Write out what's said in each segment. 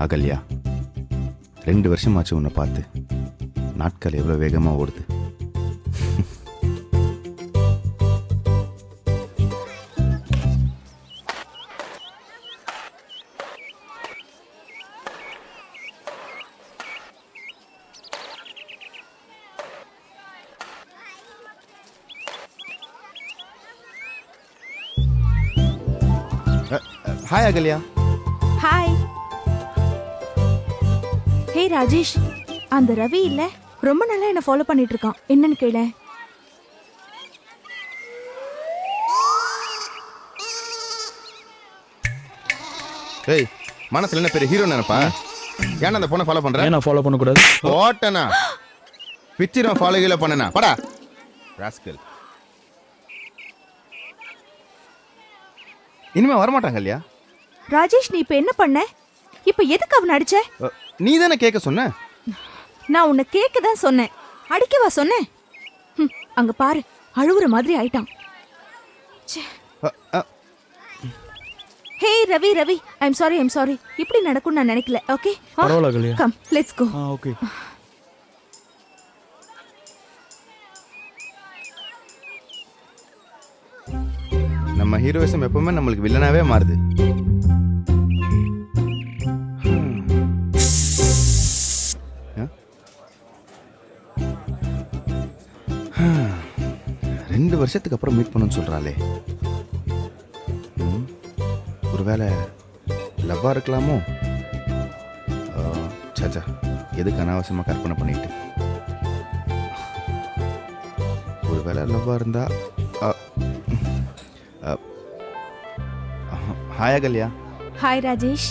அகல்யா, 2 வருஷமாச்சு உன்னை பார்த்து. நாட்கள் எவ்வளோ வேகமாக ஓடுது. ஹாய் அகல்யா. ஹாய். ஹே ராஜேஷ், அந்த ரவி இல்ல, ரொம்ப நாளா என்ன ஃபாலோ பண்ணிட்டு இருக்கான். என்னன்னு கேள. ஏய், மனசுல என்ன பெரிய ஹீரோ நினைப்பா? ஏன்னா அந்த பொண்ணை ஃபாலோ பண்றேன். நான் ஃபாலோ பண்ண கூடாது. ஓட்டனா பிச்சிரம் ஃபாலோ கீழ பண்ணனா படா ராஸ்கல். இனிமே வரமாட்டாங்க இல்லையா? ராஜேஷ், நீ இப்ப என்ன பண்ண? இப்ப எதுக்கு அவன் அடிச்ச? நீ தானே கேட்க சொன்ன. நான் உன்னை கேட்க தான் சொன்னேன், அடிக்கவா சொன்னேன்? அங்க பாரு, அழுவுற மாதிரி ஆயிட்டான். Hey Ravi, Ravi, I'm sorry. இப்படி நடக்கும் நான் நினைக்கல. ஓகே, பரவாயில்ல Ahalya. Come let's go. Okay. நம்ம ஹீரோயிசம் எப்பவுமே நம்மளுக்கு வில்லனாவே மாறுது. ரெண்டு வருஷத்துக்கு அப்புறம் மீட் பண்ணணும்னு சொல்றாளே, ஒருவேளை லவ்வா இருக்கலாமோ? சாச்சா, எதுக்கு அனாவசியமா கற்பனை பண்ணிட்டு? ஒருவேளை லவ்வா இருந்தா. Hi Ahalya. Hi Rajesh.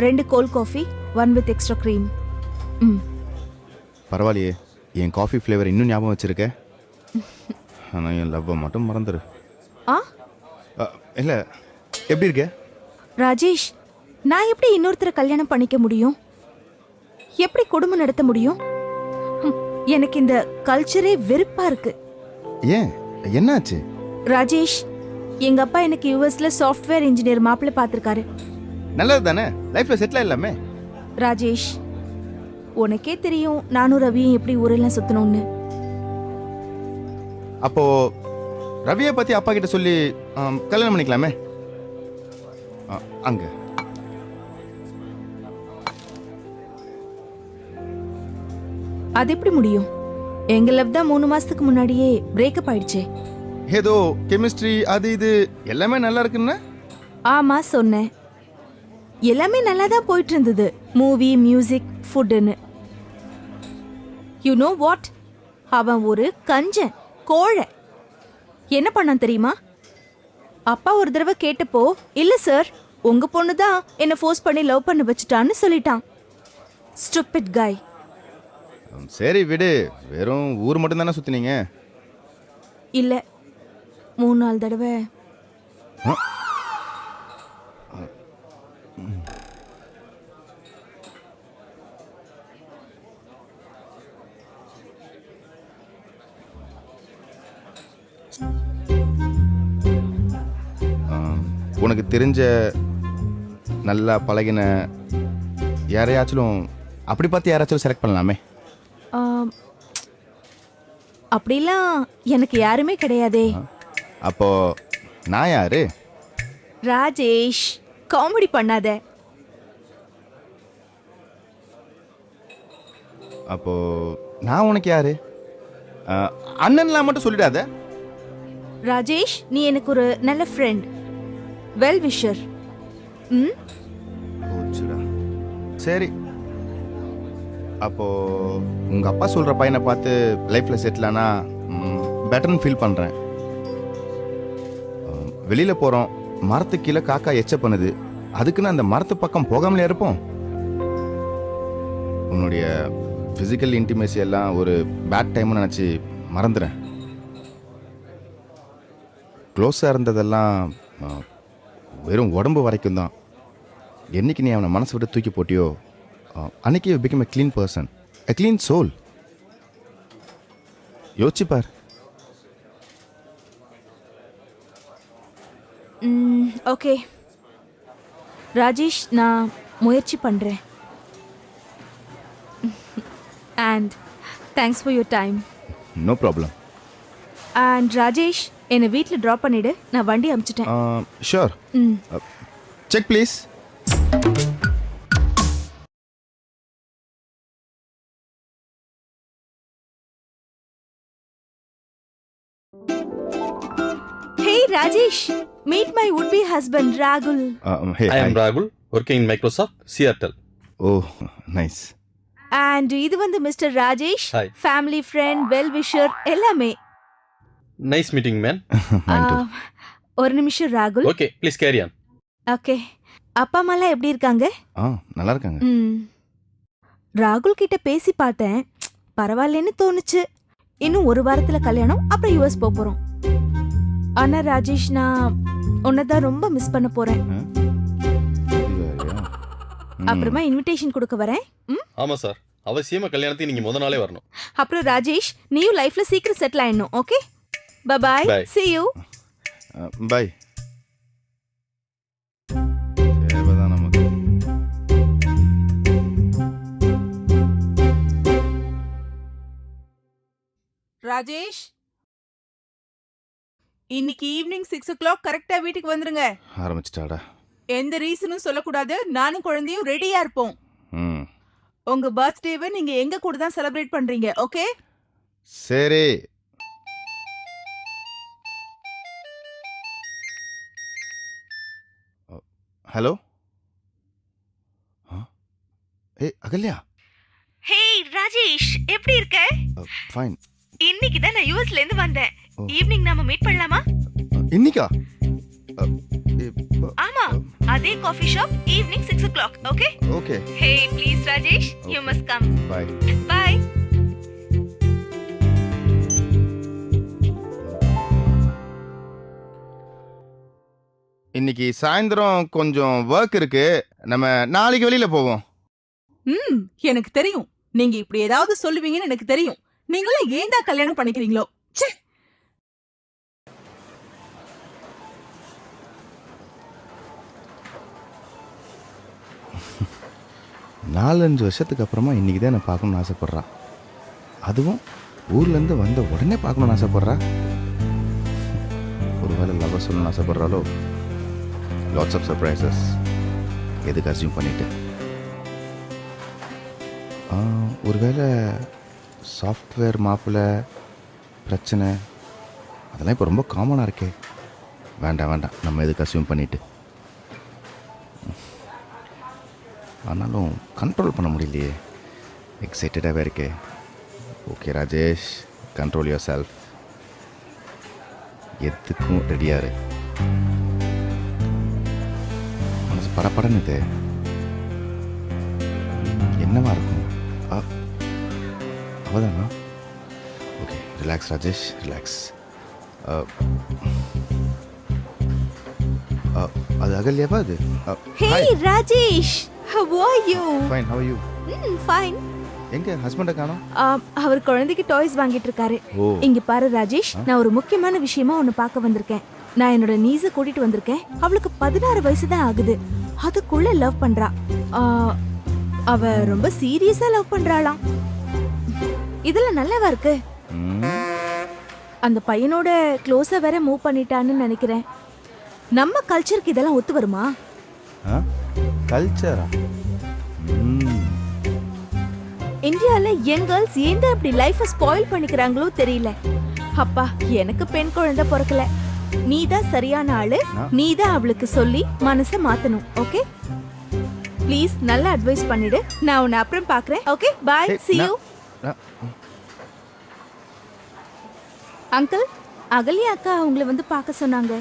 2 cold coffee, 1 with extra cream. பரவாயில்லையே, என் காஃபி ஃப்ளேவர் இன்னும் ஞாபகம் வச்சிருக்க. ஆனால் என் லவ்வை மட்டும் மறந்துடு. இல்லை, எப்படி இருக்க ராஜேஷ்? நான் எப்படி இன்னொருத்தரை கல்யாணம் பண்ணிக்க முடியும்? எப்படி குடும்பம் நடத்த முடியும்? எனக்கு இந்த கல்ச்சரே வெறுப்பா இருக்கு. ஏன், என்னாச்சு? ராஜேஷ், எங்க அப்பா எனக்கு யுஎஸ்ல சாஃப்ட்வேர் இன்ஜினியர் மாப்பிள்ளை பார்த்திருக்காரு. நல்லது தானே, லைஃப்ல செட்டில் இல்லாமே. ராஜேஷ், உனக்கே தெரியும் நானும் ரவியும் எப்படி ஊரெல்லாம் சுத்தணும்னு. அப்போ ரவியை பத்தி அப்பா கிட்ட சொல்லி கல்யாணம் பண்ணிக்கலாமே. அங்க அது எப்படி முடியும்? எங்க லவ் தான் 3 மாசத்துக்கு முன்னாடியே பிரேக்கப் ஆயிடுச்சே. ஏதோ கெமிஸ்ட்ரி அது இது எல்லாமே நல்லா இருக்குன்னு. ஆமா சொன்னேன், எல்லாமே நல்லா தான் போயிட்டு இருந்தது. மூவி, மியூசிக், ஃபுட்னு. You know what? அவன் ஒரு கஞ்சன், கோழை. என்ன பண்ணான் தெரியுமா? அப்பா ஒரு தடவை கேட்டப்போ, இல்ல சார், உங்க பொண்ணு தான் என்ன ஃபோர்ஸ் பண்ணி லவ் பண்ண வச்சுட்டான்னு சொல்லிட்டான். ஸ்டூபிட் காய். சரி விடு, வெறும் ஊர் மட்டும் தானே சுத்தினீங்க. இல்ல, 3-4 தடவை. உனக்கு தெரிஞ்ச நல்லா பழகின யாரையாச்சும் அப்படி பார்த்து யாராச்சும் செலக்ட் பண்ணலாமே. அப்படிலாம் எனக்கு யாருமே கிடையாதே. அப்போ நான் யாரு? ராஜேஷ், காமெடி பண்ணாத. அப்போ நான் உனக்கு யாரு? அண்ணன்லாம் மட்டும் சொல்லிடாத. ராஜேஷ், நீ எனக்கு ஒரு நல்ல ஃப்ரெண்ட், வெல் விஷர். சரி, அப்போ உங்க அப்பா சொல்ற பையனை பார்த்து லைஃப்ல செட்டில் ஆனா பெட்டர்னு ஃபீல் பண்றேன். வெளியில போறோம், மரத்துக்கு கீழே காக்கா எச்ச பண்ணுது, அதுக்குன்னு அந்த மரத்து பக்கம் போகாமலே இருப்போம். உன்னுடைய பிசிக்கல் இன்டிமேசி எல்லாம் ஒரு பேட் டைம்னு நினைச்சு மறந்துறேன். க்ளோஸா இருந்ததெல்லாம் வெறும் உடம்பு வரைக்கும் தான். என்னைக்கு நீ அவனை மனசை விட்டு தூக்கி போட்டியோ, அன்னைக்கு you become a clean person, a clean soul. யோசிச்சு பார். ஓகே, ராஜேஷ், நான் முயற்சி பண்ணுறேன். And thanks for your time. No problem. And Rajesh, என்னை வீட்டில் ட்ராப் பண்ணிவிடு. நான் வண்டி அனுப்பிச்சிட்டேன். ஷூர். ம். Check please. Hey Rajesh, meet my would-be husband Ragul. Hey, I am Ragul, working in Microsoft, Seattle. Oh, nice. And இது வந்து mister Rajesh, Hi. Family friend, well wisher எல்லாமே. Nice meeting, man. Mine too. ஒரு நிமிஷம் ராகுல். Okay, please carry on. Okay. அப்பா அம்மாலாம் எப்படி இருக்காங்க? நல்லா இருக்காங்க. ராகுல் கிட்ட பேசி பார்த்தேன், பரவாயில்லன்னு தோணுச்சு. இன்னும் ஒரு வாரத்துல கல்யாணம், அப்புறம் யூஎஸ் போறோம். ஆனா ராஜேஷ், நான் உன்னதான் ரொம்ப மிஸ் பண்ண போறேன். அப்புறமா இன்விடேஷன் கொடுக்க வரேன். ஆமா சார், அவசியமா கல்யாணத்துக்கு நீங்க முத நாளே வரணும். அப்புறம் ராஜேஷ், நீயும் லைஃப்ல சீக்கிரம் செட்டில் ஆயிடணும். Okay, bye. Bye. See you. Bye. தேவைதான் நமக்கு. ராஜேஷ், இன்னைக்கு ஈவினிங் 6 o'clock கரெக்டா வீட்டுக்கு வந்துருங்க. ஆரம்பிச்சிட்டாடா. எந்த ரீசனும் சொல்லக்கூடாது. நானும் குழந்தையும் ரெடியா இருப்போம். ம், உங்க பர்த்டேவை நீங்க எங்க கூட தான் செலிப்ரேட் பண்றீங்க. ஓகே? சரி. ஹலோ. ஏய் அகல்யா. ஹே ராஜேஷ், எப்படி இருக்க? ஃபைன். இன்னைக்கு தான் நான் யூஎஸ்ல இருந்து வந்தேன். ஈவினிங் நாம மீட் பண்ணலாமா? இன்னிக்கா? ஆமா, அதே coffee shop, evening 6 o'clock. Okay? Okay. Hey please Rajesh, you must come. Bye. Bye. இன்னைக்கு சாயந்தரம் கொஞ்சம் ஒர்க் இருக்கு. நம்ம நாளைக்கு வெளியில போவோம். எனக்கு தெரியும். நீங்க இப்படி ஏதாவது சொல்லுவீங்கன்னு எனக்கு தெரியும். நீங்களும் ஏன் தான் கல்யாணம் பண்ணிக்கிறீங்களோ? ச்சே. 4-5 வருஷத்துக்கு அப்புறமா இன்னைக்கு தான் நான் பார்க்கணும்னு ஆசைப்பட்றா. அதுவும் ஊர்லேருந்து வந்த உடனே பார்க்கணும்னு ஆசைப்பட்றா. ஒரு வேளை லவ் சொல்லணும்னு ஆசைப்பட்றாலோ? லாட்ஸ் ஆஃப் சர்ப்ரைசஸ் எதுக்கு அசியூம் பண்ணிட்டு. ஒருவேளை சாஃப்ட்வேர் மாப்பிள்ளை பிரச்சனை அதெல்லாம் இப்போ ரொம்ப காமனாக இருக்கே. வேண்டாம், நம்ம எதுக்கு அசியூம் பண்ணிட்டு. ஆனாலும் கண்ட்ரோல் பண்ண முடியலையே. எக்ஸைட்டடாகவே இருக்கே. Okay Rajesh, control yourself. எதுக்கும் ரெடியாக இரு. மனசு படப்படன்னு இது என்னவா இருக்கும்? அவதானா? Okay, relax Rajesh, relax. அது அகல்யாவா? அது Hey Rajesh, how are you? Fine. How are you? Fine. எங்க ஹஸ்பண்டை காணோம்? அவர் குழந்தைக்கு டாய்ஸ் வாங்கிட்டு இருக்காரு. ஓ. இங்க பாரு ராஜேஷ், நான் ஒரு முக்கியமான விஷயமா உன்னை பார்க்க வந்திருக்கேன். நான் என்னோட நீஸை கூட்டிட்டு வந்திருக்கேன். அவளுக்கு 16 வயசு தான் ஆகுது. அதுக்குள்ள லவ் பண்றா. அவ ரொம்ப சீரியஸா லவ் பண்றாளாம். இதெல்லாம் நல்லாவா இருக்கு? அந்த பையனோட க்ளோஸா வேற மூவ் பண்ணிட்டான்னு நினைக்கிறேன். நம்ம கல்ச்சருக்கு இதெல்லாம் ஒத்து வருமா? கல்ச்சரா? இந்தியால யங் கேர்ள்ஸ் ஏன் தான் இப்படி லைஃபை ஸ்பாயில் பண்ணிக்கிறாங்களோ தெரியல. அப்பா, எனக்கு பெண் குழந்தை பிறக்கல. நீ தான் சரியான ஆளு. நீ தான் அவளுக்கு சொல்லி மனசை மாத்தணும். ஓகே ப்ளீஸ், நல்ல அட்வைஸ் பண்ணிடு. நான் உன்னை அப்புறம் பார்க்கறேன். Okay bye, see you. Uncle, Ahalya அக்கா உங்களை வந்து பார்க்க சொன்னாங்க.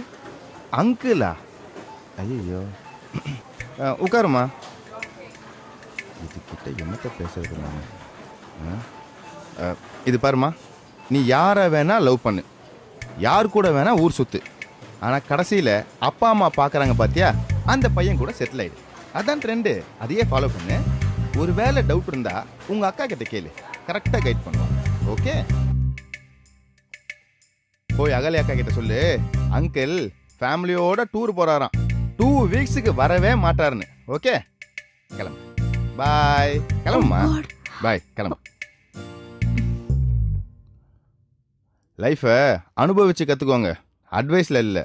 அங்கிளா? ஐயோ, உட்காருமா. இதுக்கிட்ட என்னத்த பேசுறது நான்? இது பாருமா, நீ யாரை வேணா லவ் பண்ணு, யார் கூட வேணா ஊர் சுத்து. ஆனால் கடைசியில் அப்பா அம்மா பார்க்குறாங்க பார்த்தியா, அந்த பையன் கூட செட்டில் ஆயிடு. அதான் ட்ரெண்டு. அதையே ஃபாலோ பண்ணு. ஒரு வேளை டவுட் இருந்தா உங்கள் அக்கா கிட்ட கேளு, கரெக்டாக கைட் பண்ணுவாங்க. ஓகே, போய் அகல்யா அக்கா கிட்ட சொல்லு, அங்கிள் ஃபேமிலியோட டூர் போகிறாராம். 2 வீக்ஸுக்கு வரவே மாட்டாருன்னு. ஓகே, கிளம்பு. பாய். கிளம்புமா. Oh God. பாய், கிளம்பு. லைஃபை அனுபவிச்சு கற்றுக்கோங்க, அட்வைஸில் இல்லை.